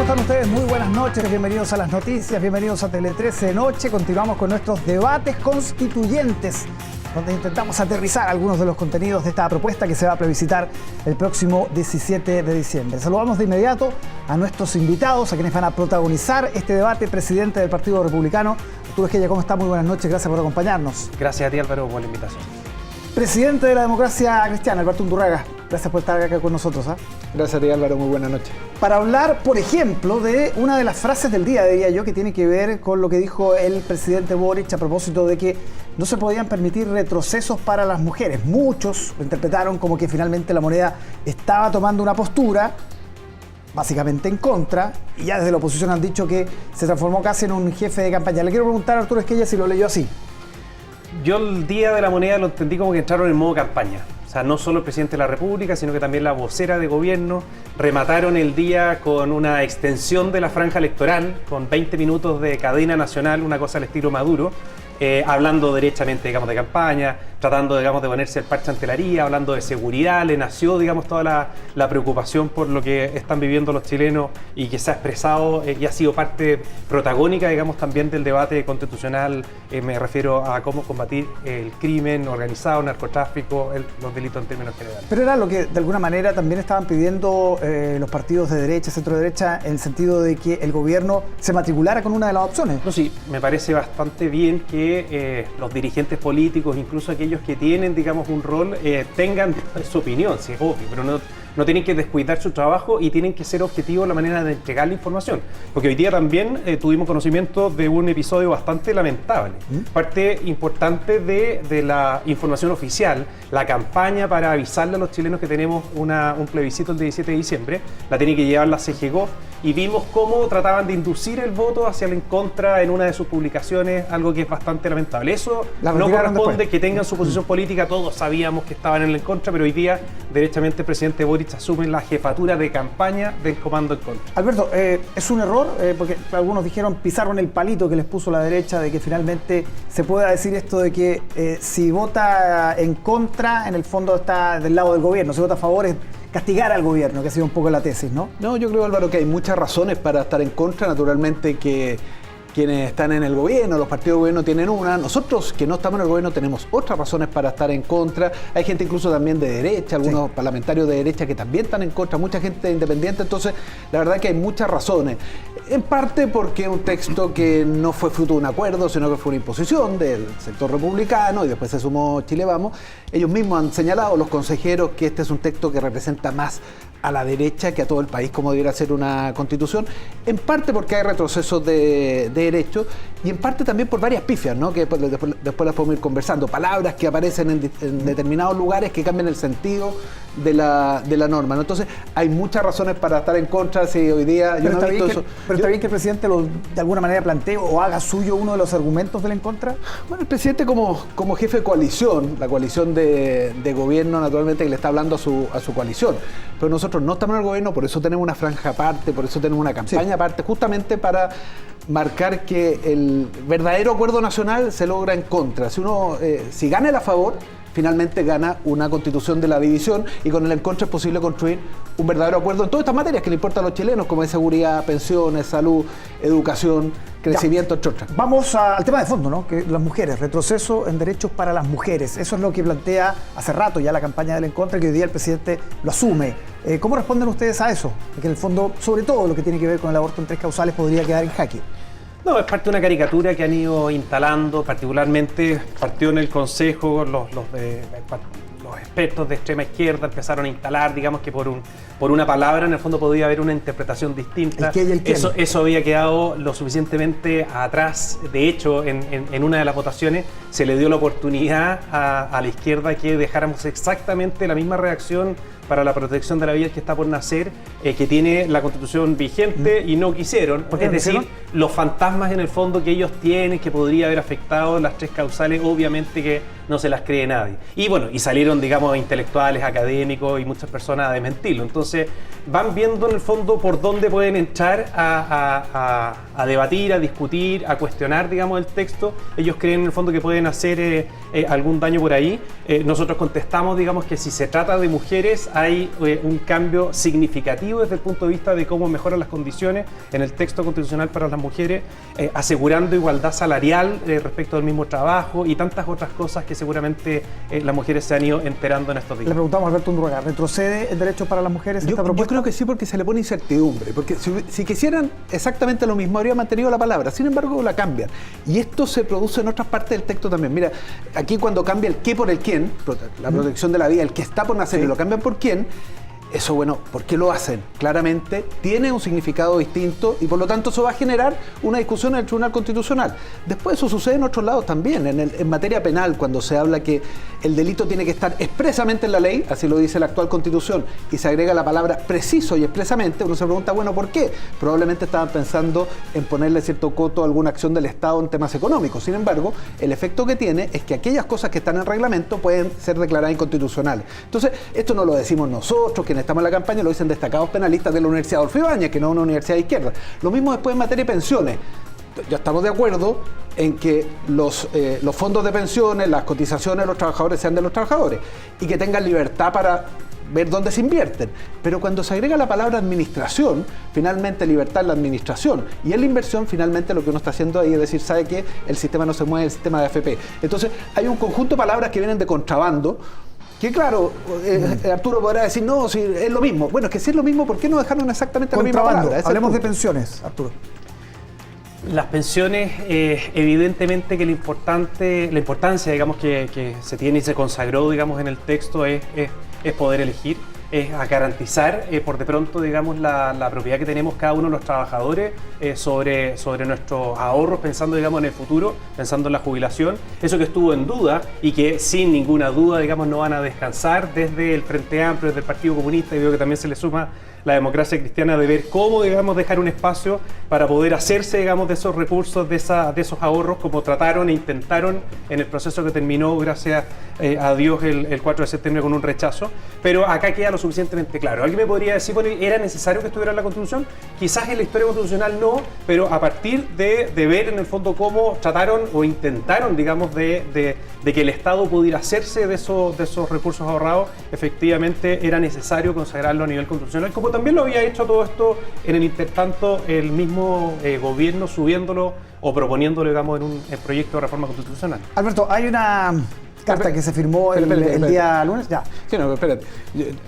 están ustedes? Muy buenas noches, bienvenidos a las noticias, bienvenidos a Tele 13 de Noche. Continuamos con nuestros debates constituyentes, donde intentamos aterrizar algunos de los contenidos de esta propuesta que se va a plebiscitar el próximo 17 de diciembre. Saludamos de inmediato a nuestros invitados, a quienes van a protagonizar este debate. Presidente del Partido Republicano, Arturo Esquella, ¿cómo está? Muy buenas noches, gracias por acompañarnos. Gracias a ti, Álvaro, por la invitación. Presidente de la Democracia Cristiana, Alberto Undurraga, gracias por estar acá con nosotros. Gracias a ti, Álvaro, muy buenas noches. Para hablar, por ejemplo, de una de las frases del día, diría yo, que tiene que ver con lo que dijo el presidente Boric a propósito de que no se podían permitir retrocesos para las mujeres. Muchos lo interpretaron como que finalmente la moneda estaba tomando una postura básicamente en contra, y ya desde la oposición han dicho que se transformó casi en un jefe de campaña. Le quiero preguntar a Arturo Esquella si lo leyó así. Yo el día de la moneda lo entendí como que entraron en modo campaña. O sea, no solo el presidente de la República, sino que también la vocera de gobierno remataron el día con una extensión de la franja electoral, con 20 minutos de cadena nacional, una cosa al estilo Maduro, hablando derechamente, digamos, de campaña, tratando, digamos, de ponerse el parche ante la herida, hablando de seguridad. Le nació, digamos, toda la preocupación por lo que están viviendo los chilenos y que se ha expresado y ha sido parte protagónica, digamos, también del debate constitucional. Me refiero a cómo combatir el crimen organizado, el narcotráfico, los delitos en términos generales. Pero era lo que de alguna manera también estaban pidiendo los partidos de derecha, centro derecha, en el sentido de que el gobierno se matriculara con una de las opciones. No, sí, me parece bastante bien que los dirigentes políticos, incluso aquellos que tienen, digamos, un rol, tengan su opinión, sí, es obvio, pero no tienen que descuidar su trabajo y tienen que ser objetivos en la manera de entregar la información. Porque hoy día también tuvimos conocimiento de un episodio bastante lamentable. Parte importante de la información oficial, la campaña para avisarle a los chilenos que tenemos un plebiscito el 17 de diciembre, la tiene que llevar la CGGOV, y vimos cómo trataban de inducir el voto hacia el en contra en una de sus publicaciones, algo que es bastante lamentable. Eso no corresponde después. Que tengan su posición política, todos sabíamos que estaban en el en contra, pero hoy día, derechamente, el presidente Boric asume la jefatura de campaña del comando en contra. Alberto, ¿es un error? Porque algunos dijeron, pisaron el palito que les puso la derecha, de que finalmente se pueda decir esto de que si vota en contra, en el fondo está del lado del gobierno, si vota a favor es castigar al gobierno, que ha sido un poco la tesis, ¿no? No, yo creo, Álvaro, que hay muchas razones para estar en contra. Naturalmente que quienes están en el gobierno, los partidos de gobierno tienen una. Nosotros que no estamos en el gobierno tenemos otras razones para estar en contra. Hay gente incluso también de derecha, algunos parlamentarios de derecha que también están en contra, mucha gente independiente. Entonces, la verdad que hay muchas razones. En parte porque es un texto que no fue fruto de un acuerdo, sino que fue una imposición del sector republicano y después se sumó Chile Vamos. Ellos mismos han señalado, los consejeros, que este es un texto que representa más a la derecha que a todo el país, como debiera ser una constitución, en parte porque hay retrocesos de derechos y en parte también por varias pifias, ¿no? Que después las podemos ir conversando, palabras que aparecen en determinados lugares que cambian el sentido de la norma, ¿no? Entonces hay muchas razones para estar en contra. Si hoy día pero está bien que el presidente de alguna manera plantee o haga suyo uno de los argumentos del en contra. Bueno, el presidente como jefe de coalición, la coalición de gobierno, naturalmente, que le está hablando a su coalición, pero nosotros no estamos en el gobierno, por eso tenemos una franja aparte, por eso tenemos una campaña aparte, justamente para marcar que el verdadero acuerdo nacional se logra en contra. Si gana el a favor, finalmente gana una constitución de la división, y con el en contra es posible construir un verdadero acuerdo en todas estas materias que le importan a los chilenos, como es seguridad, pensiones, salud, educación, crecimiento, entre otras. Vamos al tema de fondo, ¿no? Que las mujeres, retroceso en derechos para las mujeres. Eso es lo que plantea hace rato ya la campaña del en contra, y que hoy día el presidente lo asume. ¿Cómo responden ustedes a eso? Que en el fondo, sobre todo lo que tiene que ver con el aborto en 3 causales, podría quedar en jaque. No, es parte de una caricatura que han ido instalando, particularmente partió en el Consejo, los expertos de extrema izquierda empezaron a instalar, digamos, que por una palabra en el fondo podía haber una interpretación distinta. ¿El qué y el quién? Eso había quedado lo suficientemente atrás. De hecho, en una de las votaciones se le dio la oportunidad a la izquierda que dejáramos exactamente la misma reacción para la protección de la vida que está por nacer, que tiene la Constitución vigente, y no quisieron. Es decir, los fantasmas en el fondo que ellos tienen, que podría haber afectado las 3 causales, obviamente que no se las cree nadie. Y bueno, y salieron, digamos, intelectuales, académicos y muchas personas a desmentirlo. Entonces, van viendo en el fondo por dónde pueden entrar a debatir, a discutir, a cuestionar, digamos, el texto. Ellos creen en el fondo que pueden hacer algún daño por ahí. Nosotros contestamos, digamos, que si se trata de mujeres, hay un cambio significativo desde el punto de vista de cómo mejoran las condiciones en el texto constitucional para las mujeres, asegurando igualdad salarial respecto al mismo trabajo y tantas otras cosas que seguramente las mujeres se han ido enterando en estos días. Le preguntamos a Alberto Undurraga, ¿retrocede el derecho para las mujeres esta propuesta? Yo creo que sí, porque se le pone incertidumbre, porque si quisieran exactamente lo mismo habría mantenido la palabra, sin embargo la cambian, y esto se produce en otras partes del texto también. Mira, aquí cuando cambia el qué por el quién, la protección de la vida, el que está por nacer, y lo cambian por quién, eso, bueno, ¿por qué lo hacen? Claramente tiene un significado distinto y por lo tanto eso va a generar una discusión en el Tribunal Constitucional. Después eso sucede en otros lados también, en materia penal, cuando se habla que el delito tiene que estar expresamente en la ley, así lo dice la actual Constitución, y se agrega la palabra preciso y expresamente, uno se pregunta, bueno, ¿por qué? Probablemente estaban pensando en ponerle cierto coto a alguna acción del Estado en temas económicos. Sin embargo, el efecto que tiene es que aquellas cosas que están en reglamento pueden ser declaradas inconstitucionales. Entonces, esto no lo decimos nosotros, que estamos en la campaña, lo dicen destacados penalistas de la Universidad Adolfo Ibáñez, que no es una universidad de izquierda. Lo mismo después en materia de pensiones. Ya estamos de acuerdo en que los fondos de pensiones, las cotizaciones de los trabajadores sean de los trabajadores y que tengan libertad para ver dónde se invierten. Pero cuando se agrega la palabra administración, finalmente libertad en la administración y en la inversión, finalmente lo que uno está haciendo ahí es decir, ¿sabe qué? El sistema no se mueve, el sistema de AFP. Entonces hay un conjunto de palabras que vienen de contrabando, que claro, Arturo podrá decir, no, si es lo mismo. Bueno, es que si es lo mismo, ¿por qué no dejaron exactamente la misma palabra? Hablemos de pensiones, Arturo. Las pensiones, evidentemente que la importancia, digamos, que se tiene y se consagró, digamos, en el texto es poder elegir, es a garantizar por de pronto, digamos, la propiedad que tenemos cada uno de los trabajadores sobre nuestros ahorros, pensando, digamos, en el futuro, pensando en la jubilación. Eso que estuvo en duda y que sin ninguna duda, digamos, no van a descansar desde el Frente Amplio, desde el Partido Comunista, y veo que también se le suma la democracia cristiana, de ver cómo, digamos, dejar un espacio para poder hacerse, digamos, de esos recursos, de esos ahorros, como trataron e intentaron en el proceso que terminó, gracias a Dios, el 4 de septiembre con un rechazo. Pero acá queda lo suficientemente claro. ¿Alguien me podría decir, bueno, ¿era necesario que estuviera en la Constitución? Quizás en la historia constitucional no, pero a partir de ver en el fondo cómo trataron o intentaron, digamos, de que el Estado pudiera hacerse de esos recursos ahorrados, efectivamente era necesario consagrarlo a nivel constitucional, como también lo había hecho todo esto en el intertanto el mismo gobierno, subiéndolo o proponiéndolo, digamos, en un proyecto de reforma constitucional. Alberto, hay una carta que se firmó el día lunes. Ya. Sí, no, espérate.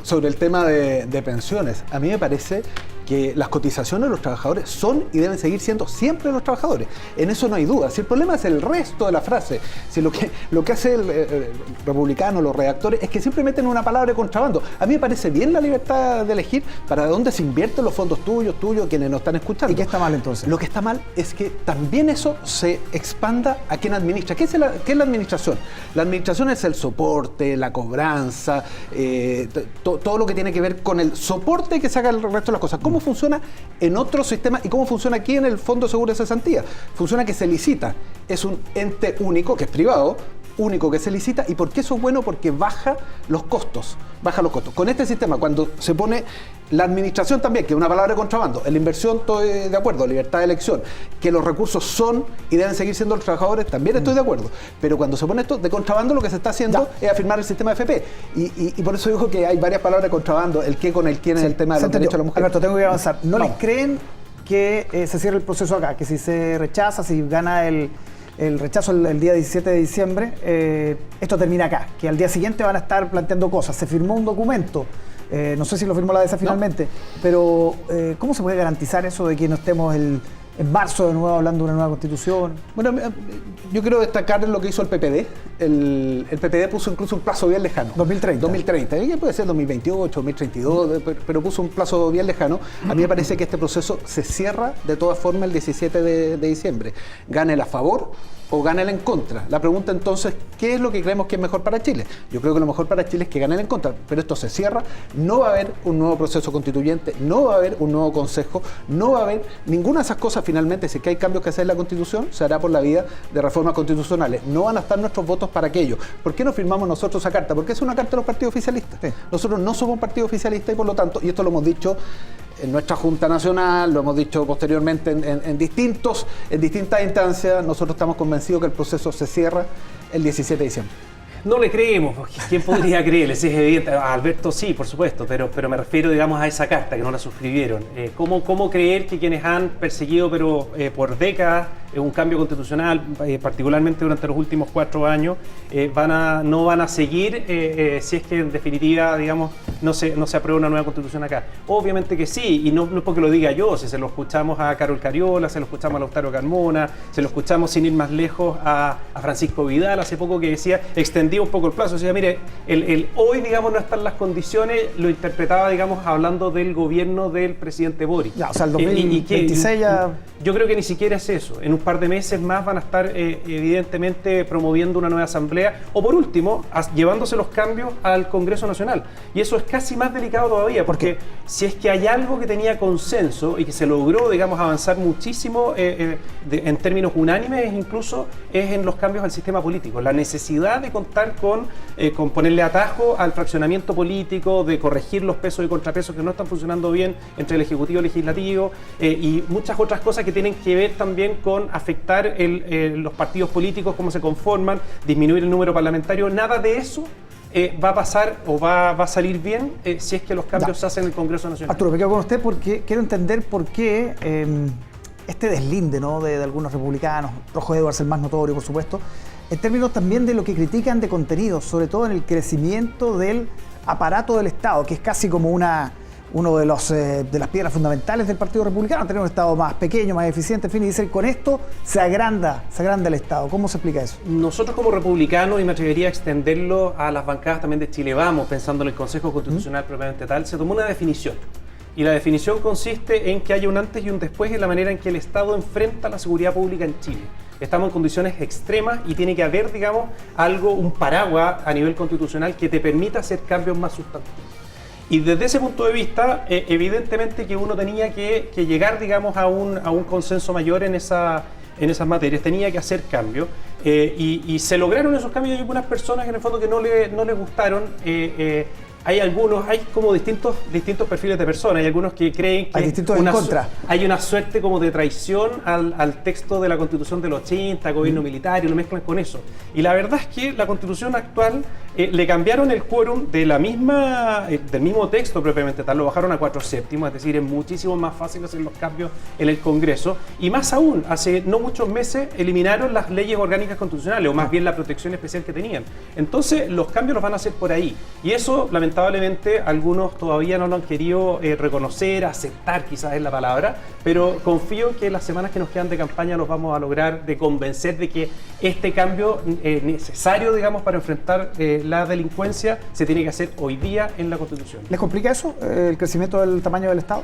Sobre el tema de pensiones, a mí me parece que las cotizaciones de los trabajadores son y deben seguir siendo siempre los trabajadores. En eso no hay duda. Si el problema es el resto de la frase, si lo que hace el republicano, los redactores, es que siempre meten una palabra de contrabando. A mí me parece bien la libertad de elegir para dónde se invierten los fondos tuyos, quienes nos están escuchando. ¿Y qué está mal entonces? Lo que está mal es que también eso se expanda a quien administra. ¿Qué es la administración? La administración es el soporte, la cobranza, todo lo que tiene que ver con el soporte que saca el resto de las cosas. ¿Cómo funciona en otros sistemas y cómo funciona aquí en el Fondo Seguro de Cesantía? Funciona que se licita, es un ente único, que es privado, único que se licita. ¿Y por qué eso es bueno? Porque baja los costos. Con este sistema, cuando se pone la administración también, que es una palabra de contrabando, en la inversión estoy de acuerdo, libertad de elección, que los recursos son y deben seguir siendo los trabajadores, también estoy de acuerdo. Pero cuando se pone esto de contrabando, lo que se está haciendo es afirmar el sistema FP. Y por eso digo que hay varias palabras de contrabando, el qué con el quién en el tema de los derechos de la mujer. Alberto, tengo que avanzar. ¿No les creen que se cierre el proceso acá? Que si se rechaza, si gana el rechazo el día 17 de diciembre, esto termina acá, que al día siguiente van a estar planteando cosas. Se firmó un documento, no sé si lo firmó la DESA finalmente, pero ¿cómo se puede garantizar eso de que no estemos en marzo de nuevo hablando de una nueva constitución? Bueno, yo quiero destacar lo que hizo el PPD. El PPD puso incluso un plazo bien lejano. 2030. Que puede ser 2028, 2032, pero puso un plazo bien lejano. A mí me parece que este proceso se cierra de todas formas el 17 de diciembre. Gane el a favor o gane el en contra. La pregunta entonces, ¿qué es lo que creemos que es mejor para Chile? Yo creo que lo mejor para Chile es que gane el en contra, pero esto se cierra, no va a haber un nuevo proceso constituyente, no va a haber un nuevo consejo, no va a haber ninguna de esas cosas finalmente. Si es que hay cambios que hacer en la Constitución, se hará por la vía de reformas constitucionales. No van a estar nuestros votos para aquello. ¿Por qué no firmamos nosotros esa carta? Porque es una carta de los partidos oficialistas. Sí. Nosotros no somos un partido oficialista y por lo tanto, y esto lo hemos dicho en nuestra Junta Nacional, lo hemos dicho posteriormente en distintas instancias, nosotros estamos convencidos que el proceso se cierra el 17 de diciembre. No le creemos, porque ¿quién podría creerle? Si es evidente, a Alberto sí, por supuesto, pero me refiero, digamos, a esa carta, que no la suscribieron. ¿Cómo creer que quienes han perseguido por décadas un cambio constitucional, particularmente durante los últimos 4 años, no van a seguir si es que en definitiva, digamos, no se aprueba una nueva constitución acá? Obviamente que sí, y no es porque lo diga yo, si se lo escuchamos a Carol Cariola, se lo escuchamos a Lautaro Carmona, se lo escuchamos sin ir más lejos a Francisco Vidal hace poco, que decía, extendía un poco el plazo, decía, mire, hoy, digamos, no están las condiciones, lo interpretaba, digamos, hablando del gobierno del presidente Boric. Ya, o sea, el 2026 ya... Yo creo que ni siquiera es eso. En un par de meses más van a estar evidentemente promoviendo una nueva asamblea, o por último, llevándose los cambios al Congreso Nacional. Y eso es casi más delicado todavía, porque si es que hay algo que tenía consenso y que se logró, digamos, avanzar muchísimo en términos unánimes, incluso, es en los cambios al sistema político. La necesidad de contar con ponerle atajo al fraccionamiento político, de corregir los pesos y contrapesos que no están funcionando bien entre el Ejecutivo y el Legislativo, y muchas otras cosas que tienen que ver también con afectar los partidos políticos, cómo se conforman, disminuir el número parlamentario. Nada de eso va a pasar o va a salir bien si es que los cambios se hacen en el Congreso Nacional. Arturo, me quedo con usted porque quiero entender por qué este deslinde, ¿no?, de algunos republicanos, Rojo Edwards el más notorio, por supuesto, en términos también de lo que critican de contenido, sobre todo en el crecimiento del aparato del Estado, que es casi como uno de las piedras fundamentales del Partido Republicano, tener un Estado más pequeño, más eficiente, en fin, y dicen, con esto se agranda el Estado. ¿Cómo se explica eso? Nosotros como republicanos, y me atrevería a extenderlo a las bancadas también de Chile Vamos, pensando en el Consejo Constitucional propiamente tal, se tomó una definición. Y la definición consiste en que haya un antes y un después en la manera en que el Estado enfrenta la seguridad pública en Chile. Estamos en condiciones extremas y tiene que haber, digamos, un paraguas a nivel constitucional que te permita hacer cambios más sustantivos. Y desde ese punto de vista, evidentemente que uno tenía que llegar, digamos, a un consenso mayor en esas materias, tenía que hacer cambios, y se lograron esos cambios. Hay algunas personas en el fondo que no les gustaron. Hay como distintos perfiles de personas. Hay algunos que creen que hay una suerte como de traición al texto de la Constitución del 80, gobierno militar, y lo mezclan con eso. Y la verdad es que la Constitución actual le cambiaron el quórum del mismo texto propiamente tal, lo bajaron a 4/7, es decir, es muchísimo más fácil hacer los cambios en el Congreso. Y más aún, hace no muchos meses eliminaron las leyes orgánicas constitucionales, o más bien la protección especial que tenían. Entonces, los cambios los van a hacer por ahí. Y eso, lamentablemente, algunos todavía no lo han querido reconocer, aceptar quizás es la palabra, pero confío que las semanas que nos quedan de campaña los vamos a lograr de convencer de que este cambio necesario, digamos, para enfrentar la delincuencia se tiene que hacer hoy día en la Constitución. ¿Les complica eso, el crecimiento del tamaño del Estado?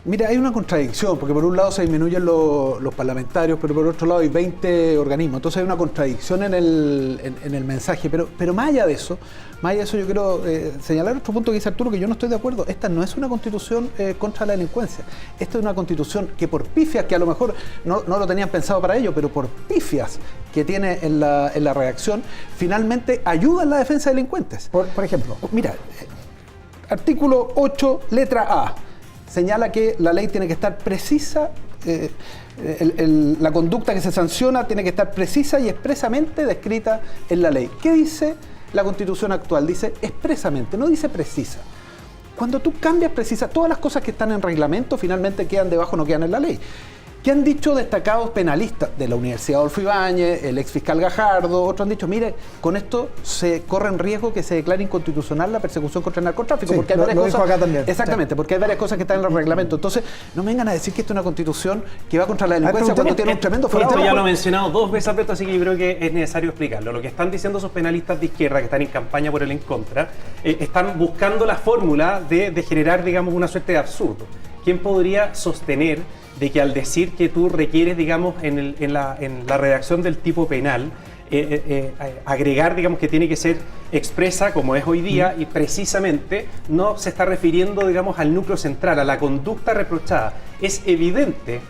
Mira, hay una contradicción, porque por un lado se disminuyen los parlamentarios, pero por otro lado hay 20 organismos. Entonces hay una contradicción en el mensaje. Pero más allá de eso, yo quiero señalar otro punto que dice Arturo, que yo no estoy de acuerdo. Esta no es una constitución contra la delincuencia. Esta es una constitución que por pifias, que a lo mejor no lo tenían pensado para ello, pero por pifias que tiene en la redacción, finalmente ayuda en la defensa de delincuentes. Por ejemplo. Mira, artículo 8, letra A. Señala que la ley tiene que estar precisa, la conducta que se sanciona tiene que estar precisa y expresamente descrita en la ley. ¿Qué dice la Constitución actual? Dice expresamente, no dice precisa. Cuando tú cambias precisa, todas las cosas que están en reglamento finalmente quedan debajo, no quedan en la ley. ¿Qué han dicho destacados penalistas de la Universidad Adolfo Ibáñez, el exfiscal Gajardo? Otros han dicho, mire, con esto se corre en riesgo que se declare inconstitucional la persecución contra el narcotráfico. Sí, porque hay varias cosas, dijo acá también. Exactamente, porque hay varias cosas que están en el reglamento. Entonces, no me vengan a decir que esto es una constitución que va contra la delincuencia cuando tiene un tremendo fraude. Esto ya lo he mencionado 2 veces, Alberto, así que yo creo que es necesario explicarlo. Lo que están diciendo esos penalistas de izquierda que están en campaña por el en contra, están buscando la fórmula de generar, digamos, una suerte de absurdo. ¿Quién podría sostener de que al decir que tú requieres, digamos, en la redacción del tipo penal, agregar, digamos, que tiene que ser expresa como es hoy día, y precisamente no se está refiriendo, digamos, al núcleo central, a la conducta reprochada? es evidente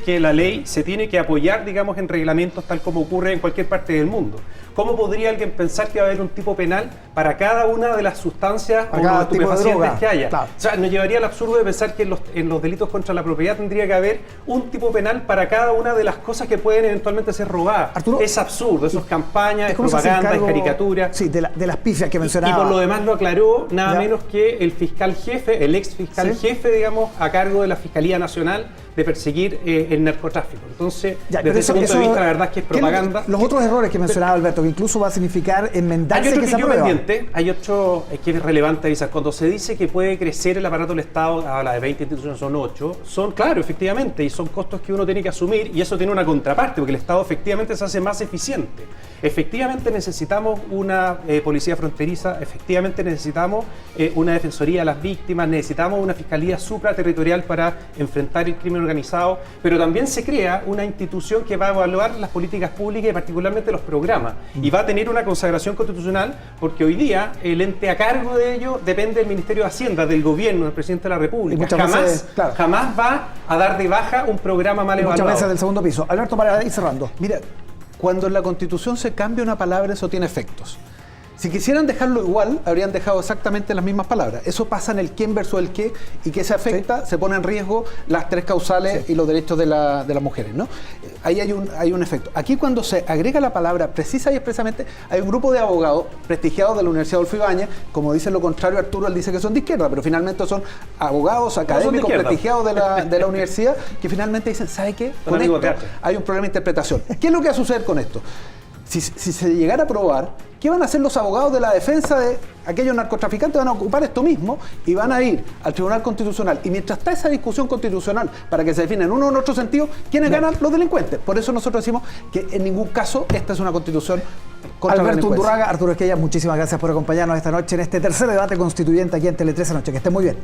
que la ley se tiene que apoyar, digamos, en reglamentos tal como ocurre en cualquier parte del mundo. ¿Cómo podría alguien pensar que va a haber un tipo penal para cada una de las sustancias o los estupefacientes que haya? Claro. O sea, nos llevaría al absurdo de pensar que en los delitos contra la propiedad tendría que haber un tipo penal para cada una de las cosas que pueden eventualmente ser robadas. Arturo, es absurdo, eso es campaña, es propaganda, es caricatura. Sí, de las pifias que mencionaba. Y por lo demás lo aclaró nada menos que el fiscal jefe, el ex fiscal jefe, digamos, a cargo de la Fiscalía Nacional de perseguir el narcotráfico. Entonces, desde ese punto de vista, la verdad es que es propaganda. Los otros errores que mencionaba Alberto, que incluso va a significar enmendarse que se aprueba. Hay otro que es relevante avisar. Cuando se dice que puede crecer el aparato del Estado, habla de 20 instituciones, son 8, son, claro, efectivamente, y son costos que uno tiene que asumir, y eso tiene una contraparte, porque el Estado efectivamente se hace más eficiente. Efectivamente necesitamos una policía fronteriza, efectivamente necesitamos una defensoría de las víctimas, necesitamos una fiscalía supraterritorial para enfrentar el crimen organizado, pero también se crea una institución que va a evaluar las políticas públicas y particularmente los programas, y va a tener una consagración constitucional, porque hoy día el ente a cargo de ello depende del Ministerio de Hacienda, del gobierno, del presidente de la República. Jamás va a dar de baja un programa mal evaluado. Muchas veces del segundo piso. Alberto, para ir cerrando. Mira, cuando en la Constitución se cambia una palabra, eso tiene efectos. Si quisieran dejarlo igual, habrían dejado exactamente las mismas palabras. Eso pasa en el quién versus el qué, y que se afecta, se pone en riesgo las tres causales y los derechos de las mujeres, ¿no? Ahí hay un efecto. Aquí, cuando se agrega la palabra precisa y expresamente, hay un grupo de abogados prestigiados de la Universidad Adolfo Ibáñez. Como dice lo contrario Arturo, él dice que son de izquierda, pero finalmente son abogados académicos prestigiados de la universidad, que finalmente dicen, ¿sabe qué? Con esto hay un problema de interpretación. ¿Qué es lo que va a suceder con esto? Si se llegara a probar, ¿qué van a hacer los abogados de la defensa de aquellos narcotraficantes? Van a ocupar esto mismo y van a ir al Tribunal Constitucional. Y mientras está esa discusión constitucional para que se defina en uno o en otro sentido, ¿quiénes ganan? Los delincuentes. Por eso nosotros decimos que en ningún caso esta es una constitución contra la delincuencia. Alberto Undurraga, Arturo Esquella, muchísimas gracias por acompañarnos esta noche en este tercer debate constituyente aquí en Tele 13 Noche. Que estén muy bien.